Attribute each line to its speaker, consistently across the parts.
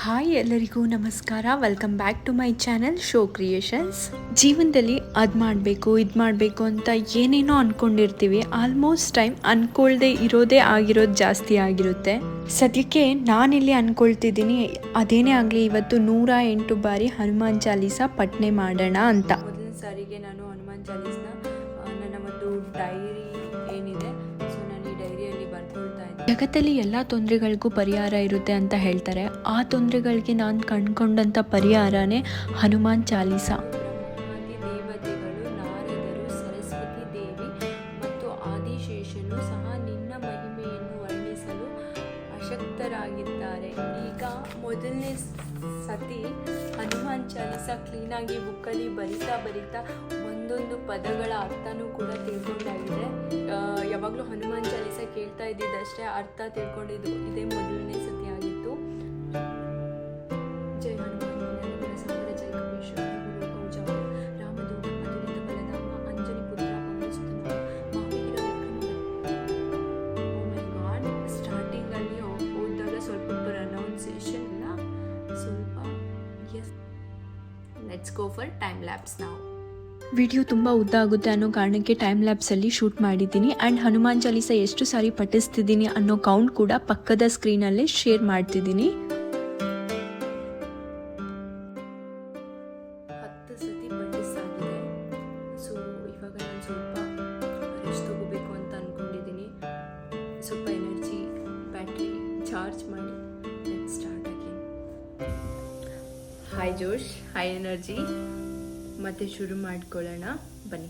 Speaker 1: Hi ಎಲ್ಲರಿಗೂ ನಮಸ್ಕಾರ. Welcome back to my channel show creations. ಜೀವನದಲ್ಲಿ ಅದು ಮಾಡಬೇಕು ಇದು ಮಾಡಬೇಕು ಅಂತ ಏನೇನೋ ಅಂದ್ಕೊಂಡಿರ್ತೀವಿ. ಆಲ್ಮೋಸ್ಟ್ ಟೈಮ್ ಅಂದ್ಕೊಳ್ದೆ ಇರೋದೇ ಆಗಿರೋದು ಜಾಸ್ತಿ ಆಗಿರುತ್ತೆ. ಸದ್ಯಕ್ಕೆ ನಾನಿಲ್ಲಿ ಅಂದ್ಕೊಳ್ತಿದ್ದೀನಿ, ಅದೇನೇ ಆಗಲಿ ಇವತ್ತು 108 ಬಾರಿ ಹನುಮಾನ್ ಚಾಲೀಸ ಪಠನೆ ಮಾಡೋಣ ಅಂತ. ಮೊದಲನೇ ಸಾರಿಗೆ ನಾನು ಹನುಮಾನ್ ಚಾಲೀಸ್ನ ನನ್ನ ಒಂದು ಡೈರಿ ಏನಿದೆ, ಸೊ ನಾನು ಈ ಡೈರಿಯಲ್ಲಿ ಬರ್ಕೊಳ್ತಾ ಇದ್ದೆ. ಜಗತ್ತಲ್ಲಿ ಎಲ್ಲ ತೊಂದರೆಗಳಿಗೂ ಪರಿಹಾರ ಇರುತ್ತೆ ಅಂತ ಹೇಳ್ತಾರೆ. ಆ ತೊಂದರೆಗಳಿಗೆ ನಾನು ಕಂಡುಕೊಂಡಂಥ ಪರಿಹಾರನೇ ಹನುಮಾನ್ ಚಾಲೀಸ. ಬ್ರಹ್ಮಾದಿ ದೇವತೆಗಳು, ನಾರದರು, ಸರಸ್ವತಿ ದೇವಿ ಮತ್ತು ಆದಿಶೇಷನು ಸಹ ನಿನ್ನ ಮಹಿಮೆಯನ್ನು ವರ್ಣಿಸಲು ಅಶಕ್ತರಾಗಿದ್ದಾರೆ. ಈಗ ಮೊದಲನೇ ಸತಿ ಹನುಮಾನ್ ಚಾಲೀಸ ಕ್ಲೀನಾಗಿ ಬುಕ್ಕಲ್ಲಿ ಬರಿತಾ ಒಂದೊಂದು ಪದಗಳ ಅರ್ಥನೂ ಕೂಡ ತಿಳ್ಕೊಂಡಾಗಿದೆ. ಯಾವಾಗಲೂ ಹನುಮಾನ್ ಚಾಲೀಸ ಕೇಳ್ತಾ ಇದ್ದಿದ್ದಷ್ಟೇ ಅರ್ಥ ತಿಳ್ಕೊಂಡಿದ್ದು ಇದೇ ಮೊದಲನೇ ಸತಿ ಆಗಿತ್ತು. ಜೈ ಹನುಮಾನ್ ಸಂಗಡ ಜೈ ಕಪೀಶ್ವರ ಗೌಜಾವ ರಾಮದೂತ ಅದುರಿತ ಬಲಧಾಮ ಅಂಜನಿ ಪುತ್ರ ಪವನಸುತನು ಮಹಾವೀರ ವಿಕ್ರಮ. ಓ ಮೈ ಗಾಡ್, ಸ್ಟಾರ್ಟಿಂಗಲ್ಲಿ ಓದಿದಾಗ ಸ್ವಲ್ಪ ಪ್ರೊನೌನ್ಸಿಯೇಷನ್ ಇಲ್ಲ, ಸ್ವಲ್ಪ ಎಸ್. Let's go for time lapse ನಾವು. ವಿಡಿಯೋ ತುಂಬ ಉದ್ದ ಆಗುತ್ತೆ ಅನ್ನೋ ಕಾರಣಕ್ಕೆ ಟೈಮ್ ಲ್ಯಾಪ್ಸಲ್ಲಿ ಶೂಟ್ ಮಾಡಿದ್ದೀನಿ. ಆ್ಯಂಡ್ ಹನುಮಾನ್ ಚಾಲೀಸ ಎಷ್ಟು ಸಾರಿ ಪಠಿಸ್ತಿದ್ದೀನಿ ಅನ್ನೋ ಕೌಂಟ್ ಕೂಡ ಪಕ್ಕದ ಸ್ಕ್ರೀನಲ್ಲೇ ಶೇರ್ ಮಾಡ್ತಿದ್ದೀನಿ. 10 ಸತಿ ಪಠಿಸಾಗಿದೆ. ಸೊ ಇವಾಗ ನಾನು ಸ್ವಲ್ಪ ರೆಸ್ಟ್ ತಗೋಬೇಕು ಅಂತ ಅಂದ್ಕೊಂಡಿದ್ದೀನಿ. ಸ್ವಲ್ಪ ಎನರ್ಜಿ ಬ್ಯಾಟ್ರಿ ಚಾರ್ಜ್ ಮಾಡಿ let's start again. Hi Josh, hi energy. ಮತ್ತೆ ಶುರು ಮಾಡ್ಕೊಳ್ಳೋಣ ಬನ್ನಿ.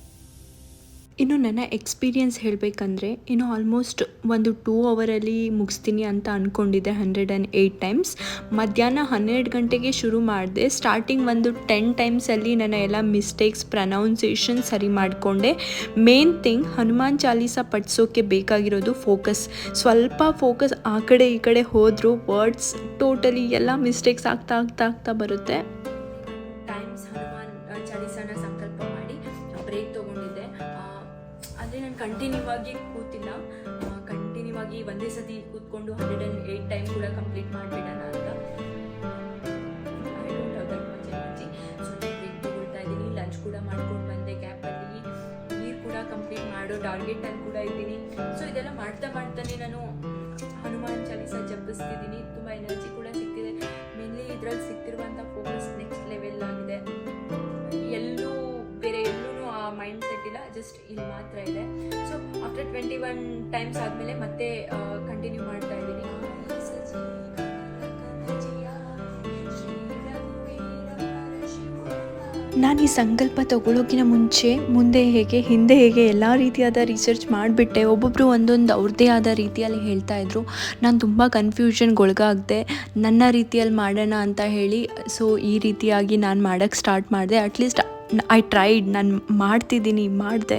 Speaker 1: ಇನ್ನು ನನ್ನ ಎಕ್ಸ್ಪೀರಿಯನ್ಸ್ ಹೇಳಬೇಕಂದ್ರೆ ಇನ್ನು ಆಲ್ಮೋಸ್ಟ್ ಒಂದು 2 ಅವರಲ್ಲಿ ಮುಗಿಸ್ತೀನಿ ಅಂತ ಅಂದ್ಕೊಂಡಿದ್ದೆ 108 ಟೈಮ್ಸ್. ಮಧ್ಯಾಹ್ನ 12 ಗಂಟೆಗೆ ಶುರು ಮಾಡಿದೆ. ಸ್ಟಾರ್ಟಿಂಗ್ ಒಂದು 10 ಟೈಮ್ಸಲ್ಲಿ ನನ್ನ ಎಲ್ಲ ಮಿಸ್ಟೇಕ್ಸ್ ಪ್ರೊನೌನ್ಸಿಯೇಷನ್ ಸರಿ ಮಾಡಿಕೊಂಡೆ. ಮೇನ್ ಥಿಂಗ್ ಹನುಮಾನ್ ಚಾಲೀಸ ಪಠಿಸೋಕ್ಕೆ ಬೇಕಾಗಿರೋದು ಫೋಕಸ್. ಸ್ವಲ್ಪ ಫೋಕಸ್ ಆ ಕಡೆ ಈ ಕಡೆ ಹೋದರೂ ವರ್ಡ್ಸ್ ಟೋಟಲಿ ಎಲ್ಲ ಮಿಸ್ಟೇಕ್ಸ್ ಆಗ್ತಾ ಬರುತ್ತೆ. ಚಾಲೀಸನ ಸಂಕಲ್ಪ ಮಾಡಿ ಬ್ರೇಕ್ ತೊಗೊಂಡಿದ್ದೆ. ಅಂದರೆ ನಾನು ಕಂಟಿನ್ಯೂ ಆಗಿ ಕೂತಿಲ್ಲ, ಕಂಟಿನ್ಯೂ ಆಗಿ ಒಂದೇ ಸತಿ ಕೂತ್ಕೊಂಡು 108 ಟೈಮ್ ಕೂಡ ಕಂಪ್ಲೀಟ್ ಮಾಡಿಬಿಡೋಣ ಅಂತ. I don't have that much energy. So ನಾನು ಬ್ರೇಕ್ ತೊಗೊಳ್ತಾ ಇದ್ದೀನಿ. ಲಂಚ್ ಕೂಡ ಮಾಡ್ಕೊಂಡು ಬಂದೆ ಗ್ಯಾಪಲ್ಲಿ. ನೀರು ಕೂಡ ಕಂಪ್ಲೀಟ್ ಮಾಡೋ ಟಾರ್ಗೆಟಲ್ಲಿ ಕೂಡ ಇದ್ದೀನಿ. ಸೊ ಇದೆಲ್ಲ ಮಾಡ್ತಾನೆ ನಾನು ಹನುಮಾನ್ ಚಾಲೀಸ ಜಪಿಸ್ತಿದ್ದೀನಿ. ತುಂಬ ಎನರ್ಜಿ ಕೂಡ ಸಿಗ್ತಿದೆ. ಮೇನ್ಲಿ ಇದರಲ್ಲಿ ಸಿಗ್ತಿರುವಂಥ ಫೋಕಸ್ ನೆಕ್ಸ್ಟ್ ಲೆವೆಲ್ ಆಗಿದೆ. ಎಲ್ಲೂ ಆ ಮೈಂಡ್ ಸೆಟ್ ಇಲ್ಲ, ಜಸ್ಟ್ ಇಲ್ಲಿ ಮಾತ್ರ ಇದೆ. ಸೊ ಆಫ್ಟರ್ 21 ಟೈಮ್ಸ್ ಆದಮೇಲೆ ಮತ್ತೆ ಕಂಟಿನ್ಯೂ ಮಾಡ್ತಾ ಇದ್ದೀನಿ. ನಾನು ಈ ಸಂಕಲ್ಪ ತಗೊಳ್ಳೋಕ್ಕಿಂತ ಮುಂದೆ ಹೇಗೆ ಹಿಂದೆ ಹೇಗೆ ಎಲ್ಲ ರೀತಿಯಾದ ರಿಸರ್ಚ್ ಮಾಡಿಬಿಟ್ಟೆ. ಒಬ್ಬೊಬ್ಬರು ಒಂದೊಂದು ಅವ್ರದ್ದೇ ಆದ ರೀತಿಯಲ್ಲಿ ಹೇಳ್ತಾ ಇದ್ರು. ನಾನು ತುಂಬ ಕನ್ಫ್ಯೂಷನ್ಗೊಳಗಾಗಿದೆ. ನನ್ನ ರೀತಿಯಲ್ಲಿ ಮಾಡೋಣ ಅಂತ ಹೇಳಿ ಸೊ ಈ ರೀತಿಯಾಗಿ ನಾನು ಮಾಡೋಕ್ಕೆ ಸ್ಟಾರ್ಟ್ ಮಾಡಿದೆ. ಅಟ್ಲೀಸ್ಟ್ ಐ ಟ್ರೈಡ್, ನಾನು ಮಾಡಿದೆ.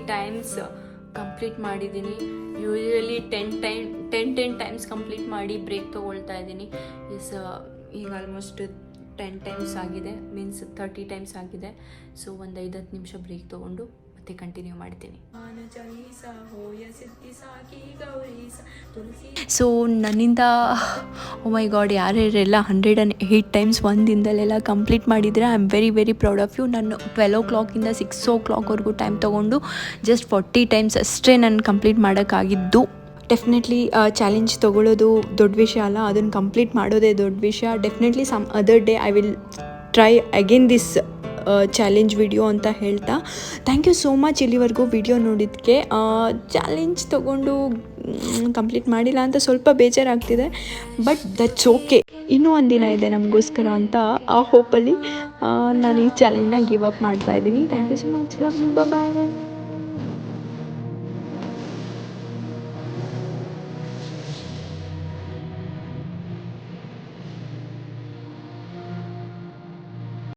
Speaker 1: ಟೈಮ್ಸ್ ಕಂಪ್ಲೀಟ್ ಮಾಡಿದ್ದೀನಿ. ಯೂಶಲಿ 10 ಟೈಮ್ಸ್ ಕಂಪ್ಲೀಟ್ ಮಾಡಿ ಬ್ರೇಕ್ ತೊಗೊಳ್ತಾ ಇದ್ದೀನಿ. ಈಗ ಆಲ್ಮೋಸ್ಟ್ 10 ಟೈಮ್ಸ್ ಆಗಿದೆ, ಮೀನ್ಸ್ 30 ಟೈಮ್ಸ್ ಆಗಿದೆ. ಸೊ ಒಂದು 5-10 ನಿಮಿಷ ಬ್ರೇಕ್ ತೊಗೊಂಡು ಮತ್ತೆ ಕಂಟಿನ್ಯೂ ಮಾಡ್ತೀನಿ. ಸೊ ನನ್ನಿಂದ ಓ ಮೈ ಗಾಡ್, ಯಾರ್ಯಾರೆಲ್ಲ 108 ಟೈಮ್ಸ್ ಒಂದು ದಿನದಲ್ಲೆಲ್ಲ ಕಂಪ್ಲೀಟ್ ಮಾಡಿದರೆ I am very proud of you. ನಾನು 12 o'clock-ಇಂದ 6 o'clock ಜಸ್ಟ್ 40 ಟೈಮ್ಸ್ ಅಷ್ಟೇ ನಾನು ಕಂಪ್ಲೀಟ್ ಮಾಡೋಕ್ಕಾಗಿದ್ದು. ಡೆಫಿನೆಟ್ಲಿ ಚಾಲೆಂಜ್ ತೊಗೊಳ್ಳೋದು ದೊಡ್ಡ ವಿಷಯ ಅಲ್ಲ, ಅದನ್ನು ಕಂಪ್ಲೀಟ್ ಮಾಡೋದೇ ದೊಡ್ಡ ವಿಷಯ. Definitely some other day I will try again this challenge video ಅಂತ ಹೇಳ್ತಾ ಥ್ಯಾಂಕ್ ಯು ಸೋ ಮಚ್ ಇಲ್ಲಿವರೆಗೂ ವಿಡಿಯೋ ನೋಡಿದ್ದಕ್ಕೆ. ಚಾಲೆಂಜ್ ತೊಗೊಂಡು ಕಂಪ್ಲೀಟ್ ಮಾಡಿಲ್ಲ ಅಂತ ಸ್ವಲ್ಪ ಬೇಜಾರಾಗ್ತಿದೆ, ಬಟ್ ದಟ್ಸ್ ಓಕೆ. ಇನ್ನೂ ಒಂದಿನ ಇದೆ ನಮಗೋಸ್ಕರ ಅಂತ ಆ ಹೋಪಲ್ಲಿ ನಾನು ಈ ಚಾಲೆಂಜ್ನ ಗಿವ್ ಅಪ್ ಮಾಡ್ತಾಯಿದ್ದೀನಿ. Thank you so much. Bye.